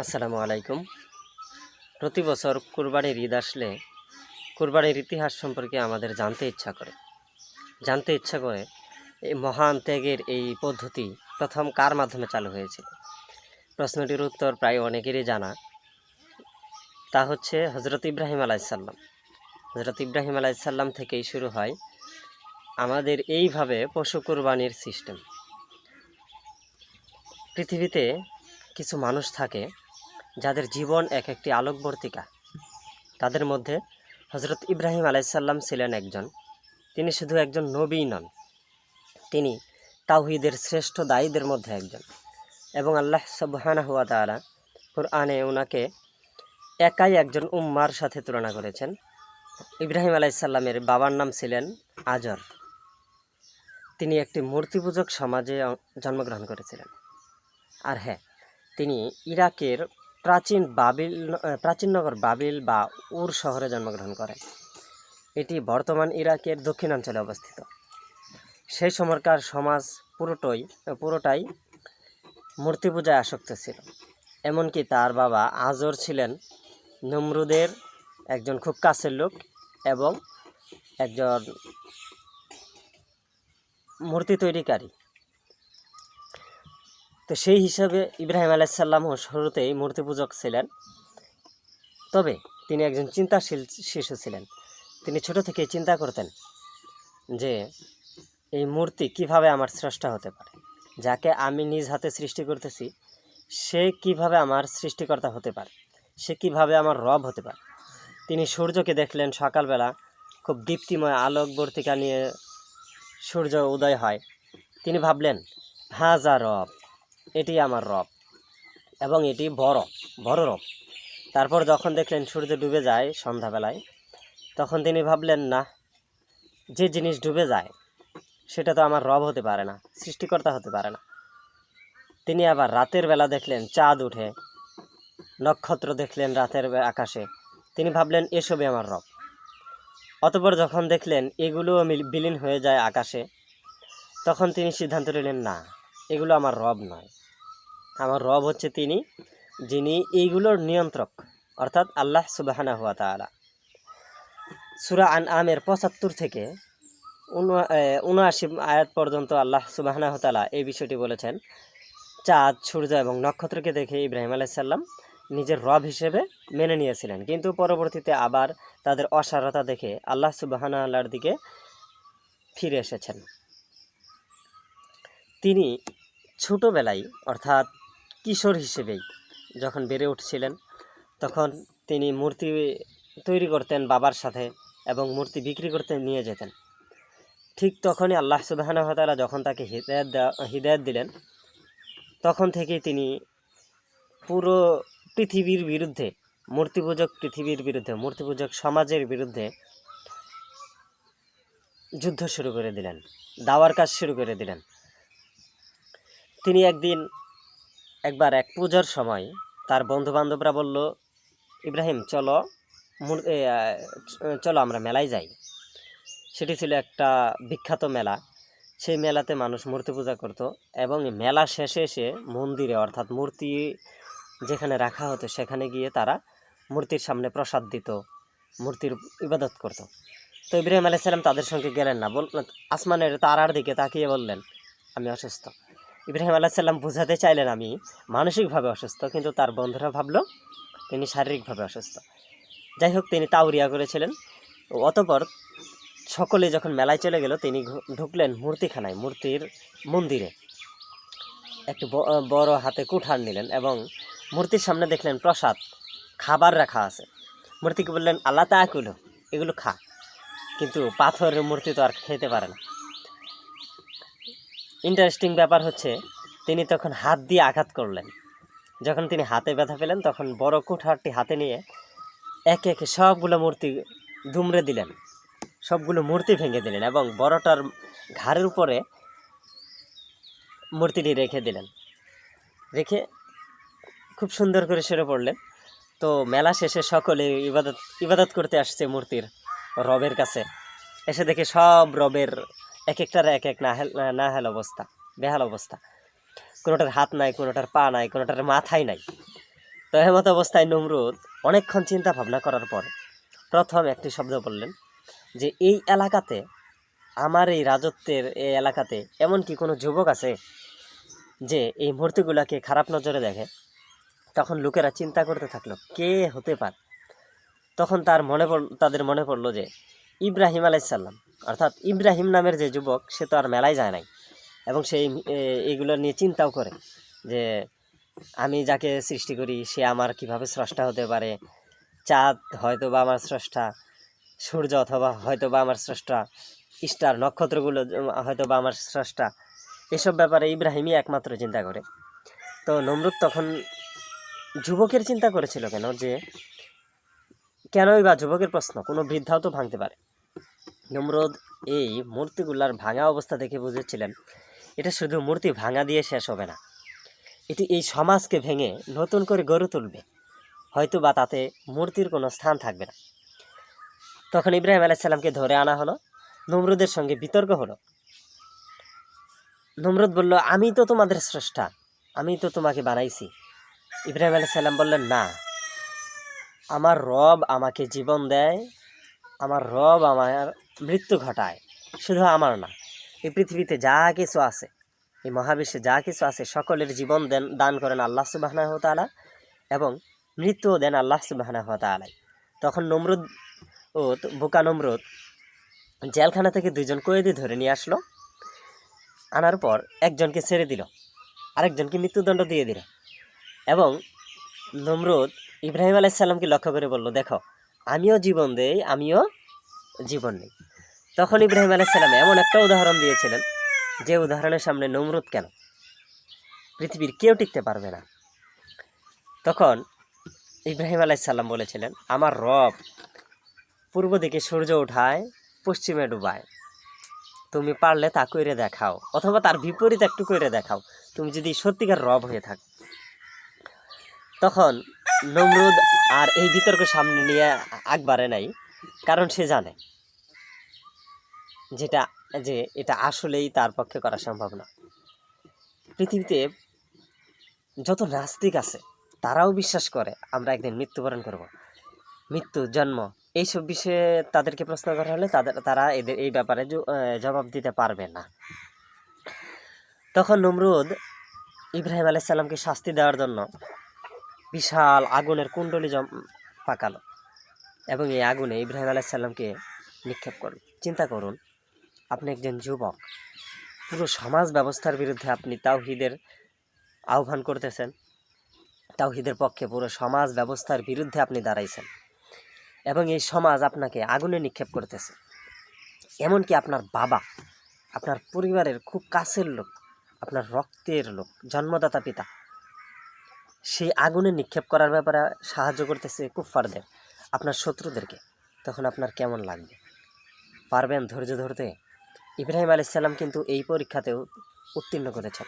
আসসালামু আলাইকুম। প্রতি বছর কুরবানির ঈদ আসলে কুরবানির ইতিহাস সম্পর্কে আমাদের জানতে ইচ্ছা করে এই মহান ত্যাগের এই পদ্ধতি প্রথম কার মাধ্যমে চালু হয়েছিল। প্রশ্নটির উত্তর প্রায় অনেকেরই জানা, তা হচ্ছে হজরত ইব্রাহিম আলাইসাল্লাম। হজরত ইব্রাহিম আলাইসাল্লাম থেকেই শুরু হয় আমাদের এইভাবে পশু কুরবানির সিস্টেম। পৃথিবীতে কিছু মানুষ থাকে যাদের জীবন এক একটি আলোকবর্তিকা। তাদের মধ্যে হজরত ইব্রাহিম আলাইসাল্লাম ছিলেন একজন। তিনি শুধু একজন নবী নন, তিনি তাওহীদের শ্রেষ্ঠ দায়ীদের মধ্যে একজন। এবং আল্লাহ সুবহানাহু ওয়া তাআলা কুরআনে ওনাকে একাই একজন উম্মার সাথে তুলনা করেছেন। ইব্রাহিম আলাইসাল্লামের বাবার নাম ছিলেন আজর। তিনি একটি মূর্তিপূজক সমাজে জন্মগ্রহণ করেছিলেন। আর হ্যাঁ, তিনি ইরাকের প্রাচীন নগর বাবিল বা উর শহরে জন্মগ্রহণ করেন। এটি বর্তমান ইরাকের দক্ষিণাঞ্চলে অবস্থিত। সেই সময়কার সমাজ পুরোটাই মূর্তি পূজায় আসক্ত ছিল। এমনকি তার বাবা আজর ছিলেন নমরুদের একজন খুব কাছের লোক এবং একজন মূর্তি তৈরিকারী। তো সেই হিসাবে ইব্রাহিম আলাইসাল্লামও শুরুতেই মূর্তি পূজক ছিলেন। তবে তিনি একজন চিন্তাশীল শিশু ছিলেন। তিনি ছোট থেকেই চিন্তা করতেন যে এই মূর্তি কিভাবে আমার স্রষ্টা হতে পারে, যাকে আমি নিজ হাতে সৃষ্টি করতেছি সে কিভাবে আমার সৃষ্টিকর্তা হতে পারে, সে কিভাবে আমার রব হতে পারে। তিনি সূর্যকে দেখলেন সকালবেলা, খুব দীপ্তিময় আলোকবর্তিকা নিয়ে সূর্য উদয় হয়। তিনি ভাবলেন, হাজা রব, এটি আমার রব এবং এটি বড় রব। তারপর যখন দেখলেন সূর্য ডুবে যায় সন্ধ্যাবেলায়, তখন তিনি ভাবলেন, না, যে জিনিস ডুবে যায় সেটা তো আমার রব হতে পারে না, সৃষ্টিকর্তা হতে পারে না। তিনি আবার রাতের বেলা দেখলেন চাঁদ উঠে, নক্ষত্র দেখলেন রাতের আকাশে। তিনি ভাবলেন, এসবই আমার রব। অতঃপর যখন দেখলেন এগুলোও বিলীন হয়ে যায় আকাশে, তখন তিনি সিদ্ধান্ত নিলেন, না, এগুলো আমার রব নয়, আমার রব হচ্ছে তিনি, যিনি এইগুলোর নিয়ন্ত্রক, অর্থাৎ আল্লাহ সুবহানাহু ওয়া তাআলা। সূরা আনআমের ৭৫ থেকে ৭৯ আয়াত পর্যন্ত আল্লাহ সুবহানাহু ওয়া তাআলা এই বিষয়টি বলেছেন। চাঁদ, সূর্য এবং নক্ষত্রকে দেখে ইব্রাহিম আলাইসাল্লাম নিজের রব হিসেবে মেনে নিয়েছিলেন, কিন্তু পরবর্তীতে আবার তাদের অসারতা দেখে আল্লাহ সুবহানাহু ওয়া তাআলার দিকে ফিরে এসেছেন। তিনি ছোটোবেলায়, অর্থাৎ কিশোর হিসেবেই যখন বেড়ে উঠছিলেন, তখন তিনি মূর্তি তৈরি করতেন বাবার সাথে এবং মূর্তি বিক্রি করতে নিয়ে যেতেন। ঠিক তখনই আল্লাহ সুবহানাহু ওয়া তাআলা যখন তাকে হিদায়াত দিলেন, তখন থেকেই তিনি পুরো পৃথিবীর বিরুদ্ধে, মূর্তিপূজক সমাজের বিরুদ্ধে যুদ্ধ শুরু করে দিলেন, দাওয়ার কাজ শুরু করে দিলেন। তিনি একবার এক পূজার সময় তার বন্ধুবান্ধবরা বলল, ইব্রাহিম চলো আমরা মেলায় যাই। সেটি ছিল একটা বিখ্যাত মেলা। সেই মেলাতে মানুষ মূর্তি পূজা করত এবং মেলা শেষে এসে মন্দিরে, অর্থাৎ মূর্তি যেখানে রাখা হতো সেখানে গিয়ে তারা মূর্তির সামনে প্রসাদ দিত, মূর্তির ইবাদত করত। তো ইব্রাহিম আলাইহিস সালাম তাদের সঙ্গে গেলেন না, আসমানের তারার দিকে তাকিয়ে বললেন, আমি অসুস্থ। ইব্রাহিম আলাইহিস সালাম বোঝাতে চাইলেন আমি মানসিকভাবে অসুস্থ, কিন্তু তার বন্ধুরা ভাবলো তিনি শারীরিকভাবে অসুস্থ। যাই হোক, তিনি তাওরিয়া করেছিলেন। অতঃপর সকলে যখন মেলায় চলে গেল, তিনি ঢুকলেন মূর্তির মন্দিরে। একটু বড় হাতে কুঠার নিলেন এবং মূর্তির সামনে দেখলেন প্রসাদ, খাবার রাখা আছে। মূর্তিকে বললেন, আল্লাহ তাআকুলু, এগুলো খা। কিন্তু পাথরের মূর্তি তো আর খেতে পারে না। ইন্টারেস্টিং ব্যাপার হচ্ছে, তিনি তখন হাত দিয়ে আঘাত করলেন। যখন তিনি হাতে ব্যথা পেলেন, তখন বড় কুঠারটি হাতে নিয়ে একে একে সবগুলো মূর্তি দুমড়ে দিলেন, সবগুলো মূর্তি ভেঙে দিলেন এবং বড়টার ঘাড়ের উপরে মূর্তিটি রেখে দিলেন। রেখে খুব সুন্দর করে সেরে পড়লেন। তো মেলা শেষে সকলে ইবাদত করতে আসছে মূর্তির রবের কাছে। এসে দেখে সব রবের এক একটার এক এক বেহাল অবস্থা। কোনোটার হাত নাই, কোনোটার পা নাই, কোনোটার মাথাই নাই। তো এমত অবস্থায় নমরুদ অনেকক্ষণ চিন্তা ভাবনা করার পর প্রথম একটি শব্দ বললেন যে এই এলাকাতে, আমার এই রাজত্বের এই এলাকাতে এমন কি কোনো যুবক আছে যে এই মূর্তিগুলাকে খারাপ নজরে দেখে? তখন লোকেরা চিন্তা করতে থাকলো কে হতে পারে। তখন তাদের মনে পড়লো যে ইব্রাহিম আলাইসাল্লাম, অর্থাৎ ইব্রাহিম নামের যে যুবক, সে তো আর মেলায় যায় নাই এবং সেই এইগুলো নিয়ে চিন্তাও করে যে আমি যাকে সৃষ্টি করি সে আমার কিভাবে স্রষ্টা হতে পারে। চাঁদ হয়তো বা আমার স্রষ্টা, সূর্য অথবা হয়তো বা আমার স্রষ্টা, স্টার নক্ষত্রগুলো হয়তো বা আমার স্রষ্টা। এসব ব্যাপারে ইব্রাহিমই একমাত্র চিন্তা করে। তো নমরুদ তখন যুবকের চিন্তা করেছিল যে কেনই বা যুবকের প্রশ্ন, কোনো বৃদ্ধাও তো ভাঙতে পারে। নমরুদ এই মূর্তিগুলার ভাঙা অবস্থা দেখে বুঝেছিলেন এটা শুধু মূর্তি ভাঙা দিয়ে শেষ হবে না, এটি এই সমাজকে ভেঙে নতুন করে গড়ে তুলবে, হয়তো বা তাতে মূর্তির কোনো স্থান থাকবে না। তখন ইব্রাহিম আলাইসাল্লামকে ধরে আনা হলো, নমরুদের সঙ্গে বিতর্ক হলো। নমরুদ বলল, আমি তো তোমাদের স্রষ্টা, আমি তো তোমাকে বানাইছি। ইব্রাহিম আলাইসাল্লাম বললেন, না, আমার রব আমাকে জীবন দেয়, আমার রব আমার মৃত্যু ঘটায়। শুধু আমার না, এই পৃথিবীতে যা কিছু আছে, এই মহাবিশ্বে যা কিছু আছে, সকলের জীবন দান করেন আল্লাহ সুবহানাহু ওয়া তাআলা এবং মৃত্যুও দেন আল্লাহ সুবহানাহু ওয়া তাআলা। তখন নমরুদ ও বোকা নমরুদ জেলখানা থেকে 2 জন কয়েদি ধরে নিয়ে আসলো। আনার পর একজনকে ছেড়ে দিল, আরেকজনকে মৃত্যুদণ্ড দিয়ে দিল এবং নমরুদ ইব্রাহিম আলাইসাল্লামকে লক্ষ্য করে বলল, দেখো, আমিও জীবন দেই, আমিও জীবন নেই। তখন ইব্রাহিম আলাইসাল্লাম এমন একটা উদাহরণ দিয়েছিলেন যে উদাহরণের সামনে নমরুদ কেন, পৃথিবীর কেউ টিকতে পারবে না। তখন ইব্রাহিম আলাইসাল্লাম বলেছিলেন, আমার রব পূর্ব দিকে সূর্য ওঠায়, পশ্চিমে ডুবায়, তুমি পারলে তা কইরে দেখাও, অথবা তার বিপরীত একটু কইরে দেখাও, তুমি যদি সত্যিকার রব হয়ে থাকো। তখন নমরুদ আর এই বিতর্ক সামনে নিয়ে আগবাড়ে নাই, কারণ সে জানে যে এটা আসলেই তার পক্ষে করা সম্ভব না। পৃথিবীতে যত নাস্তিক আছে তারাও বিশ্বাস করে আমরা একদিন মৃত্যুবরণ করব, মৃত্যু, জন্ম, এইসব বিষয়ে তাদেরকে প্রশ্ন করা হলে তারা এই ব্যাপারে জবাব দিতে পারবে না। তখন নমরুদ ইব্রাহিম আলাইসাল্লামকে শাস্তি দেওয়ার জন্য বিশাল আগুনের কুণ্ডলী পাকালো এবং এই আগুনে ইব্রাহিম আলাইসাল্লামকে নিক্ষেপ করল। চিন্তা করুন, আপনি একজন যুবক, পুরো সমাজ ব্যবস্থার বিরুদ্ধে আপনি তাওহীদের আহ্বান করতেছেন, তাওহীদের পক্ষে পুরো সমাজ ব্যবস্থার বিরুদ্ধে আপনি দাঁড়াইছেন এবং এই সমাজ আপনাকে আগুনে নিক্ষেপ করতেছে। এমনকি আপনার বাবা, আপনার পরিবারের খুব কাছের লোক, আপনার রক্তের লোক, জন্মদাতা পিতা, সেই আগুনে নিক্ষেপ করার ব্যাপারে সাহায্য করতেছে কুফফারদের, আপনার শত্রুদেরকে। তখন আপনার কেমন লাগবে? পারবেন ধৈর্য ধরতে? ইব্রাহিম আলাইসাল্লাম কিন্তু এই পরীক্ষাতেও উত্তীর্ণ করেছেন।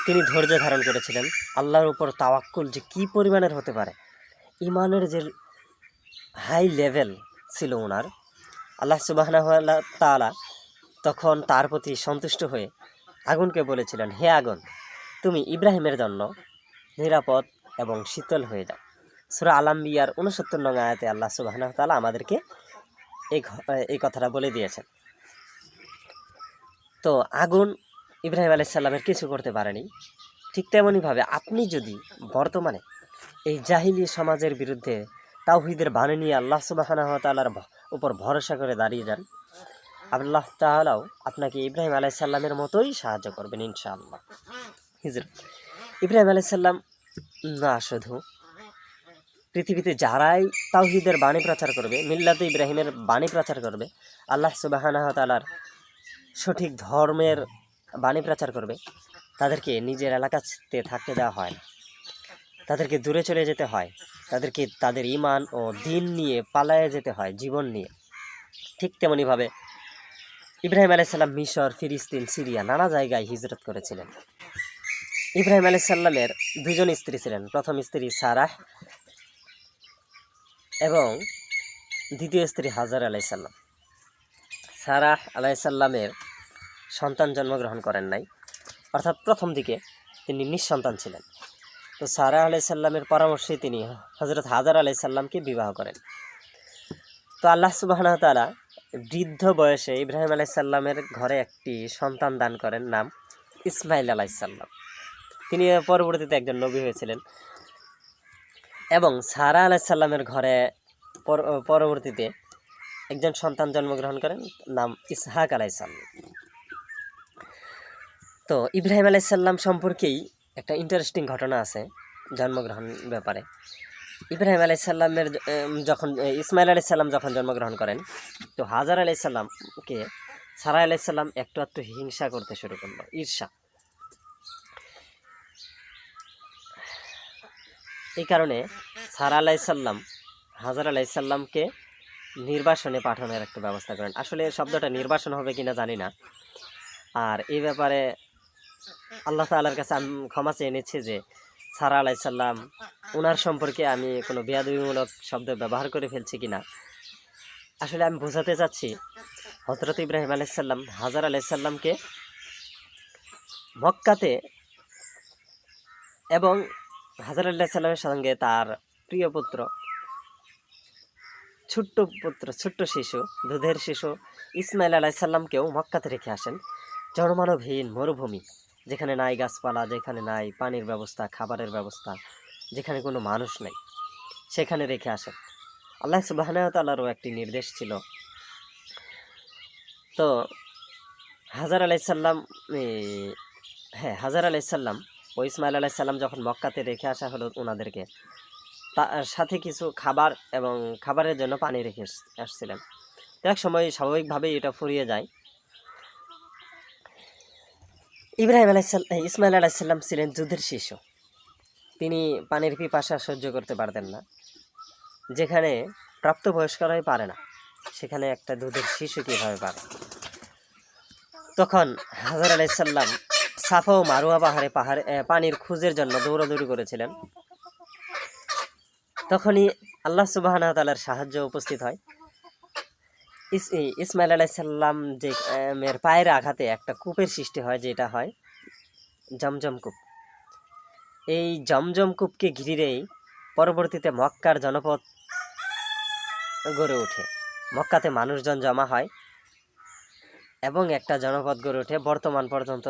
তিনি ধৈর্য ধারণ করেছিলেন। আল্লাহর উপর তাওয়াক্কুল যে কী পরিমাণের হতে পারে, ইমানের যে হাই লেভেল ছিল ওনার, আল্লাহ সুবহানাহু ওয়া তাআলা তখন তার প্রতি সন্তুষ্ট হয়ে আগুনকে বলেছিলেন, হে আগুন, তুমি ইব্রাহিমের জন্য নিরাপদ এবং শীতল হয়ে যাও। সূরা আল আম্বিয়ার 69 নং আয়াতে আল্লাহ সুবহানাহু ওয়া তাআলা আমাদেরকে এই কথাটা বলে দিয়েছেন। তো আগুন ইব্রাহিম আলাইসাল্লামের কিছু করতে পারেনি। ঠিক তেমনইভাবে আপনি যদি বর্তমানে এই জাহিলি সমাজের বিরুদ্ধে তাওহীদের বাণী নিয়ে আল্লাহ সুবহানাহু ওয়া তাআলার উপর ভরসা করে দাঁড়িয়ে যান, আল্লাহ তাআলাও আপনাকে ইব্রাহিম আলাইসাল্লামের মতোই সাহায্য করবেন ইনশাআল্লাহ। ইব্রাহিম আলাইসাল্লাম না, শুধু পৃথিবীতে যারাই তাওহীদের বাণী প্রচার করবে, মিল্লাতে ইব্রাহিমের বাণী প্রচার করবে, আল্লাহ সুবহানাহু ওয়া তাআলার সঠিক ধর্মের বাণী প্রচার করবে, তাদেরকে নিজের এলাকাতে থাকতে দেওয়া হয় না, তাদেরকে দূরে চলে যেতে হয়, তাদেরকে তাদের ঈমান ও দ্বীন নিয়ে পালায়ে যেতে হয়, জীবন নিয়ে। ঠিক তেমনইভাবে ইব্রাহিম আলাইসাল্লাম মিশর, ফিলিস্তিন, সিরিয়া নানা জায়গায় হিজরত করেছিলেন। ইব্রাহিম আলাইসাল্লামের 2 জন স্ত্রী ছিলেন, প্রথম স্ত্রী সারাহ এবং দ্বিতীয় স্ত্রী হাজার আলাইসাল্লাম। সারাহ আলাইসাল্লামের সন্তান জন্মগ্রহণ করেন নাই, অর্থাৎ প্রথম দিকে তিনি নিঃসন্তান ছিলেন। তো সারা আলাইসাল্লামের পরামর্শে তিনি হজরত হাজার আলাইসাল্লামকে বিবাহ করেন। তো আল্লাহ সুবহানাহু ওয়া তাআলা বৃদ্ধ বয়সে ইব্রাহিম আলাইসাল্লামের ঘরে একটি সন্তান দান করেন, নাম ইসমাইল আলাইসাল্লাম। তিনি পরবর্তীতে একজন নবী হয়েছিলেন। এবং সারা আলাইসাল্লামের ঘরে পরবর্তীতে একজন সন্তান জন্মগ্রহণ করেন, নাম ইসহাক আলাইসাল্লাম। তো ইব্রাহিম আলাইসাল্লাম সম্পর্কেই একটা ইন্টারেস্টিং ঘটনা আছে জন্মগ্রহণ ব্যাপারে। ইব্রাহিম আলাইসাল্লামের যখন ইসমাইল আলাইসাল্লাম যখন জন্মগ্রহণ করেন, তো হাজার আলাইসাল্লামকে সারা আলাইসাল্লাম একটু একটু হিংসা করতে শুরু করলো, ঈর্ষা। এই কারণে সারা আলাইসাল্লাম হাজার আলাইসাল্লামকে নির্বাসনে পাঠানোর একটা ব্যবস্থা করেন। আসলে শব্দটা নির্বাসন হবে কিনা জানি না। আর এই ব্যাপারে আল্লাহ তাআলার কাছে আমি ক্ষমা চেয়ে নিচ্ছি যে সারা আলাইসাল্লাম ওনার সম্পর্কে আমি কোনো বেয়াদবিমূলক শব্দ ব্যবহার করে ফেলছি কিনা। আসলে আমি বোঝাতে চাচ্ছি, হযরত ইব্রাহিম আলাইসাল্লাম হাজার আলাইসাল্লামকে মক্কাতে এবং হাজার আলাইসাল্লামের সঙ্গে তার প্রিয় পুত্র, ছোট্ট শিশু, দুধের শিশু ইসমাইল আলাইসাল্লামকেও মক্কাতে রেখে আসেন। জনমানবহীন মরুভূমি, যেখানে নাই গাছপালা, যেখানে নাই পানির ব্যবস্থা, খাবারের ব্যবস্থা, যেখানে কোনো মানুষ নেই, সেখানে রেখে আসেন। আল্লাহ সুবহানাহু ওয়া তাআলারও একটি নির্দেশ ছিল। তো হাজার আলাইসাল্লাম হাজার আলাইসাল্লাম ও ইসমাইল আলাইসাল্লাম যখন মক্কাতে রেখে আসা হলো ওনাদেরকে, তার সাথে কিছু খাবার এবং খাবারের জন্য পানি রেখে আসছিলেন। তো এক সময় স্বাভাবিকভাবেই এটা ফুরিয়ে যায়। ইসমাইল আলাইসাল্লাম ছিলেন যুদ্ধের শিশু। তিনি পানির পিপাসা সহ্য করতে পারতেন না। যেখানে প্রাপ্তবয়স্করাই পারে না, সেখানে একটা দুধের শিশু কীভাবে পারে। তখন হাজার আলাইসাল্লাম সাফা ও মারুয়া পাহাড়ে পানির খোঁজের জন্য দৌড়াদৌড়ি করেছিলেন। তখনই আল্লাহ সুবহানাহু ওয়া তাআলার সাহায্য উপস্থিত হয়। ইসমাইল আলাইসাল্লাম যে মেয়ের পায়ের আঘাতে একটা কূপের সৃষ্টি হয়, যেটা হয় জমজম কূপ। এই জমজম কূপকে ঘিরেই পরবর্তীতে মক্কার জনপদ গড়ে ওঠে। মক্কাতে মানুষজন জমা হয় এবং একটা জনপদ গড়ে ওঠে। বর্তমান পর্যন্ত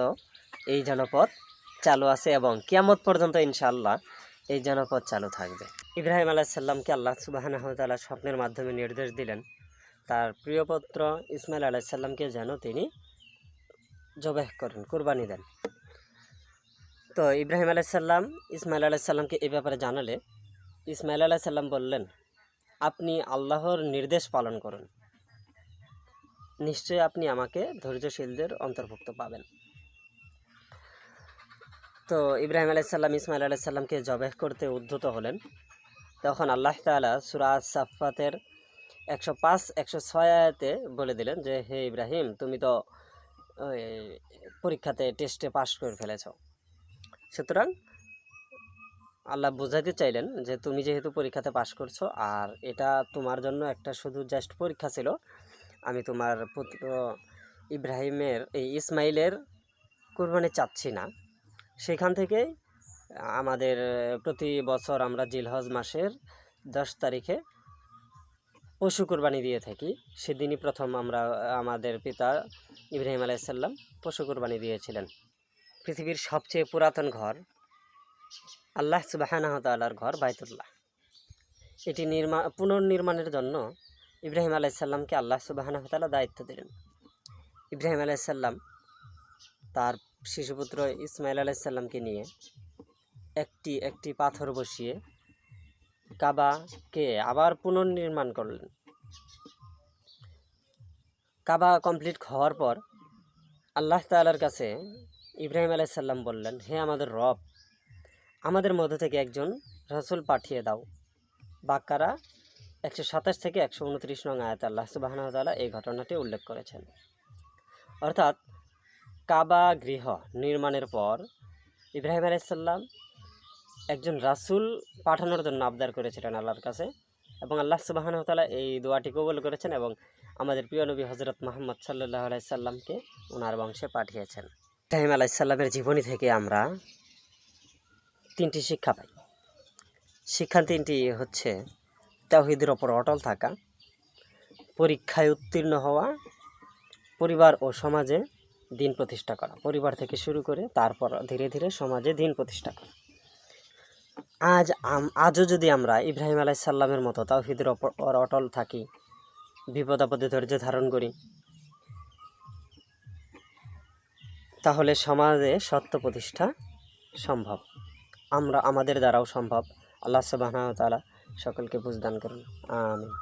এই জনপদ চালু আছে এবং কিয়ামত পর্যন্ত ইনশাআল্লাহ এই জনপদ চালু থাকবে। ইব্রাহিম আলাইসাল্লামকে আল্লাহ সুবহানাহু ওয়া তাআলা স্বপ্নের মাধ্যমে নির্দেশ দিলেন তার প্রিয় পুত্র ইসমাইল আলাইসাল্লামকে যেন তিনি জবাহ করেন, কুরবানি দেন। তো ইব্রাহিম আলাইসাল্লাম ইসমাইল আলাইসাল্লামকে এই ব্যাপারে জানালে ইসমাইল আলাইসাল্লাম বললেন, আপনি আল্লাহর নির্দেশ পালন করুন, নিশ্চয়ই আপনি আমাকে ধৈর্যশীলদের অন্তর্ভুক্ত পাবেন। তো ইব্রাহিম আলাইসাল্লাম ইসমাইল আলাইসাল্লামকে জবাহ করতে উদ্ধত হলেন। তখন আল্লাহ তাআলা সূরা আস-সাফফাতের 105-106 আয়াতে বলে দিলেন যে, হে ইব্রাহিম, তুমি তো পরীক্ষাতে টেস্টে পাশ করে ফেলেছ। সুতরাং আল্লাহ বোঝাতে চাইলেন যে তুমি যেহেতু পরীক্ষাতে পাশ করছো, আর এটা তোমার জন্য একটা শুধু জাস্ট পরীক্ষা ছিল, আমি তোমার পুত্র ইসমাইলের কুরবানি চাচ্ছি না। সেখান থেকে আমাদের প্রতি বছর আমরা জিলহজ মাসের 10 তারিখে পশু কুরবানি দিয়ে থাকি। সেদিনই প্রথম আমাদের পিতা ইব্রাহিম আলাইসাল্লাম পশু কুরবানি দিয়েছিলেন। পৃথিবীর সবচেয়ে পুরাতন ঘর আল্লাহ সুবহানাহু ওয়া তাআলার ঘর বাইতুল্লাহ, এটি পুনর্নির্মাণের জন্য ইব্রাহিম আলাইসাল্লামকে আল্লাহ সুবহানাহু ওয়া তাআলা দায়িত্ব দিলেন। ইব্রাহিম আলাইসাল্লাম তার শিশুপুত্র ইসমাইল আলাইসাল্লামকে নিয়ে একটি পাথর বসিয়ে কাবাকে আবার পুনর্নির্মাণ করলেন। কাবা কমপ্লিট হওয়ার পর আল্লাহ তাআলার কাছে ইব্রাহিম আলাইসাল্লাম বললেন, হে আমাদের রব, আমাদের মধ্য থেকে একজন রাসূল পাঠিয়ে দাও। বাকারা 127-129 নং আয়াতে আল্লাহ সুবহানাহু ওয়া তাআলা এই ঘটনাটি উল্লেখ করেছেন। অর্থাৎ কাবা গৃহ নির্মাণের পর ইব্রাহিম আলাইসাল্লাম একজন রাসূল পাঠানোর জন্য আবদার করেছিলেন আল্লাহর কাছে, এবং আল্লাহ সুবহানাহু ওয়া তাআলা এই দোয়াটি কবুল করেছেন এবং আমাদের প্রিয় নবী হযরত মুহাম্মদ সাল্লাল্লাহু আলাইহি সাল্লামকে ওনার বংশে পাঠিয়েছেন। ইব্রাহিম আলাইহিস সালামের জীবনী থেকে আমরা তিনটি শিক্ষা পাই। শিক্ষা তিনটি হচ্ছে তাওহীদের ওপর অটল থাকা, পরীক্ষায় উত্তীর্ণ হওয়া, পরিবার ও সমাজে দিন প্রতিষ্ঠা করা। পরিবার থেকে শুরু করে তারপর ধীরে ধীরে সমাজে দিন প্রতিষ্ঠা করা। আজও যদি আমরা ইব্রাহিম আলাইহিস সালামের মতো তাওহীদের ওপর অটল থাকি, বিপদ আপদে ধৈর্য ধারণ করি, তাহলে সমাজে সত্য প্রতিষ্ঠা সম্ভব। আমাদের দ্বারাও সম্ভব। আল্লাহ সুবহানাহু ওয়া তাআলা সকলকে বুঝদান করুন। আমিন।